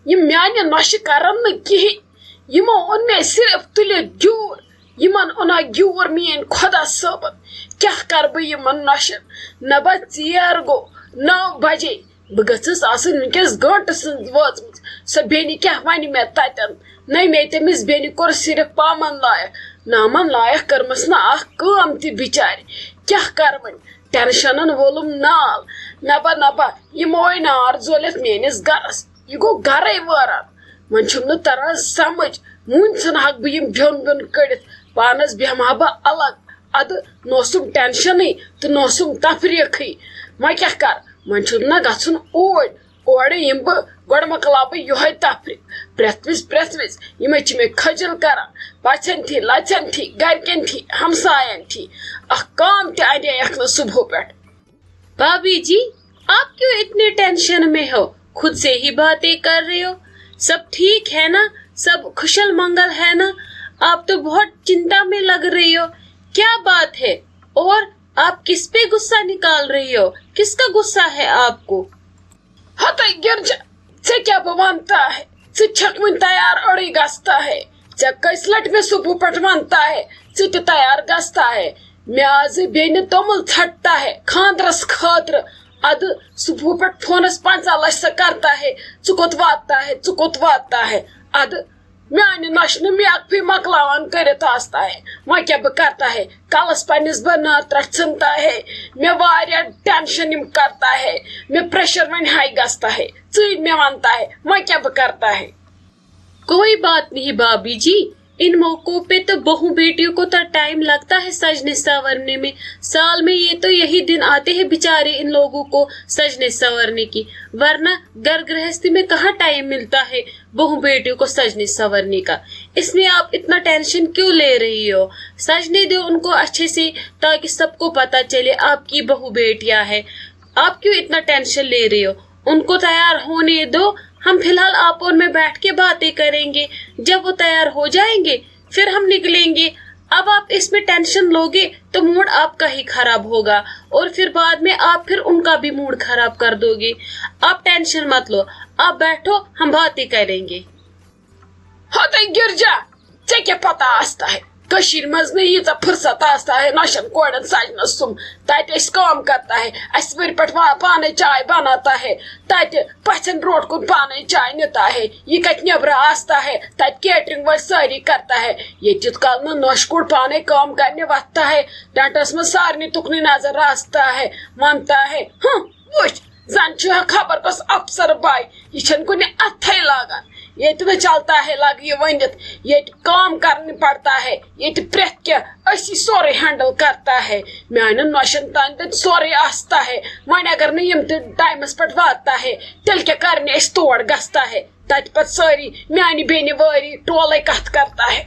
یہ میانہ نوشہ کرن نہ کہین یمو اون مے صرف تلہ گیور یمن اونا گیور مین خدا صٲبن کیا کر بہ یمن نوشن نہ بہ ژیر گو 9 بجے بہ گژھس آسن ونکس گنٹہٕ سٕنٛز وٲژمٕژ سۄ بیٚنہِ کیٛاہ وَنہِ مےٚ تتٮ۪ن نہ مے تٔمِس بیٚنہِ کوٚر صرف پامن لایق نامن لایق کٔرمٕژ نہ اکھ کٲم تہِ بِچارِ کیٛاہ کر وۄنۍ ٹینشنن وولُم نال نبا یمو أنۍ نار زٲلِتھ میٲنِس گرس یہ گوٚو گرے وٲران وۄنۍ چھُم نہٕ تران سمجھ وُنۍ ژھٕنہاکھ بہٕ یِم بِیوٚن ویوٚن کٔڑِتھ پانس بیہمہا بہٕ الگ ادٕ نوسُم ٹینشنٕے تہٕ نوسُم تفریٖقٕے وۄنۍ کیٛاہ کر وۄنۍ چھُم نہ گژھُن اوٗرۍ اورٕ یِم بہٕ گۄڈٕ مۄکلاو بہٕ یِہوے تفریٖق پرٛٮ۪تھ وِزِ یِمے چھِ مےٚ کھٔجل کران پژھٮ۪ن تھی لژھٮ۪ن تھی گرِکٮ۪ن تھی ہمساین تھی اکھ کام تہِ اندییکھ نہٕ صبحو پٮ۪ٹھ بھابھی جی آپ کیوں اتنے ٹینشن میں ہو خود سے ہی باتیں کر رہے ہو سب ٹھیک ہے نا سب خوشل منگل ہے نا آپ تو بہت چنتا میں لگ رہی ہو کیا بات ہے اور آپ کس پہ غصہ نکال رہی ہو کس کا غصہ ہے آپ کو ہتائی گرجا ژے کیا بہ ونتا ہے ژٕ چھکھ وُنہِ تیار أڑٕے گژھتا ہے ژےٚ کٔژِ لٹہِ مےٚ صبح پٮ۪ٹھ ونتا ہے ژٕ تہِ تیار گژھتا ہے مےٚ آزٕ بیٚنہِ توٚمُل ژھٹتا ہے خاندرس خٲطرٕ ادٕ صبح پٮ۪ٹھ فونس 50 لچھ سۄ کرتا ہے ژٕ کوٚت واتتا ہے ادٕ میانہِ نۄشہِ میکفی مۄکلاوان کٔرِتھ آستا ہے وۄنۍ کیٛاہ بہٕ کرتا ہے کلس پننِس بناترٹھ ژھٕنتا ہے مےٚ واریاہ ٹینشن یِم کرتا ہے مےٚ پریشر وۄنۍ ہاے گژھتا ہے ژٕے مےٚ ونتا ہے وۄنۍ کیٛاہ بہٕ کرتا ہے کوئی بات نہیں بھابھی جی ان موقعوں پہ تو بہو بیٹیوں کو تو ٹائم لگتا ہے سجنے سنورنے میں سال میں یہ تو یہی دن آتے ہیں بیچارے ان لوگوں کو سجنے سنورنے کی ورنہ گھر گرہستی میں کہاں ٹائم ملتا ہے بہو بیٹیوں کو سجنے سنورنے کا اس میں آپ اتنا ٹینشن کیوں لے رہی ہو سجنے دو ان کو اچھے سے تاکہ سب کو پتا چلے آپ کی بہو بیٹیاں ہے آپ کیوں اتنا ٹینشن لے رہی ہو ان کو تیار ہونے دو ہم فی الحال آپ اور میں بیٹھ کے باتیں کریں گے جب وہ تیار ہو جائیں گے پھر ہم نکلیں گے اب آپ اس میں ٹینشن لوگے تو موڈ آپ کا ہی خراب ہوگا اور پھر بعد میں آپ پھر ان کا بھی موڈ خراب کر دو گے آپ ٹینشن مت لو آپ بیٹھو ہم باتیں کریں گے ہتائی گرجا ژے کیا پتہ آستا ہے کشیر مز میں یہ فرصت آستا ہے نوشن کوڑن سجنس سم تت اس کام کرتا ہے اس ور پٹ پانے چائے بناتا ہے تت پچھن روٹ کن پانے چائے نتا ہے یہ کت نبر آستا ہے تت کیٹرنگ ول ساری کرتا ہے یہ تیت کال میں نوش کوڑ پانے کام کرنے وقتا ہے ٹنٹس میں سارنی تکنی نظر آستا ہے مانتا ہے وچ زن خبر کس افسر بائی یہ چھن کن اتھے لاگان یہ نہ چلتا ہے لگ یہ ونت یہ کام کرنے پڑتا ہے یہ پریت کیا اسی سورے ہینڈل کرتا ہے میان نوشن تان تت سورے آستا ہے ون اگر نہ یم ٹائمس پہ واتتا ہے تیل کیا کرنے اس توڑ گستا ہے تت پت ساری میانی بینی واری ٹولے کت کرتا ہے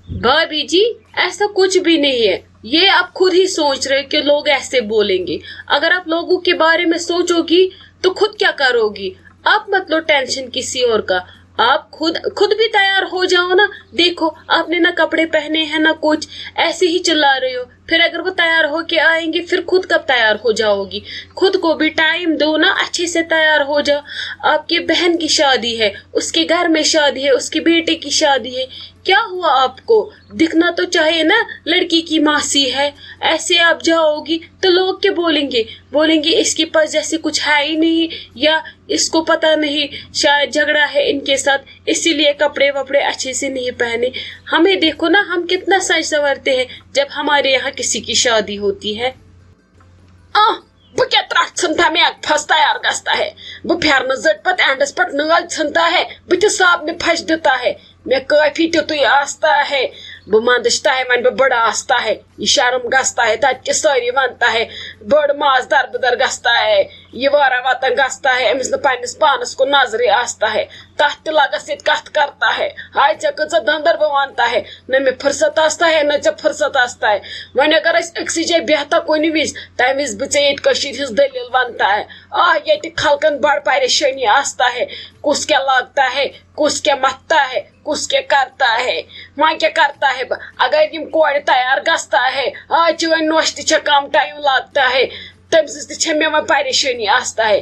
بھابھی جی ایسا کچھ بھی نہیں ہے یہ آپ خود ہی سوچ رہے کہ لوگ ایسے بولیں گے اگر آپ لوگوں کے بارے میں سوچو گی تو خود کیا کرو گی آپ مت لو ٹینشن کسی اور کا آپ خود بھی تیار ہو جاؤ نا دیکھو آپ نے نہ کپڑے پہنے ہیں نہ کچھ ایسے ہی چلا رہے ہو پھر اگر وہ تیار ہو کے آئیں گے پھر خود کب تیار ہو جاؤ گی خود کو بھی ٹائم دو نا اچھے سے تیار ہو جاؤ آپ کی بہن کی شادی ہے اس کے گھر میں شادی ہے اس کے بیٹے کی شادی ہے کیا ہوا آپ کو دکھنا تو چاہیے نا لڑکی کی ماسی ہے ایسے آپ جاؤ گی تو لوگ کیا بولیں گے اس کے پاس جیسے کچھ ہے ہی نہیں یا اس کو پتا نہیں شاید جھگڑا ہے ان کے ساتھ اسی لیے کپڑے وپڑے اچھے سے نہیں پہنے ہمیں دیکھو نا ہم کتنا سج سنورتے ہیں جب ہمارے یہاں کسی کی شادی ہوتی ہے بہ کیا ترٹ ژھنتا میک پھس تیار گستا ہے بہ پھیرن زٹ پت اینڈس پٹ نال ژھنتا ہے بہ صاحب نے پھش دیتا ہے میں کافی تیتوی آستا ہے بہ مندشتا ہے من بہ بڑا آستا ہے یہ شرم گستا ہے تت کے ساری ونتا ہے بڑ ماز در بدر گستا ہے یہ وارا وطن گستا ہے امس نہ پنس پانس کو نظر آستا ہے تت لگس یہ کت کرتا ہے ہائے ژے کۭژاہ دندر بہ ونتا ہے نہ میں فرصت آستا ہے نہ ژے فرصت آستا ہے ون اگر اس اکسی جائے بہتا کن وز تم وز بہ ژے یہ کشیر ہز دلیل ونتا ہے یہ خلقن بڑ پریشانی آستا ہے کس کیا لاگتا ہے کس کیا متتا ہے کس کیا کرتا ہے وہاں کیا کرتا ہے اگر یم کوڑ تیار گستا ہے آج ون نوش تہ کم ٹائم لگتا ہے تم سز تہ مے وہ پریشانی آستا ہے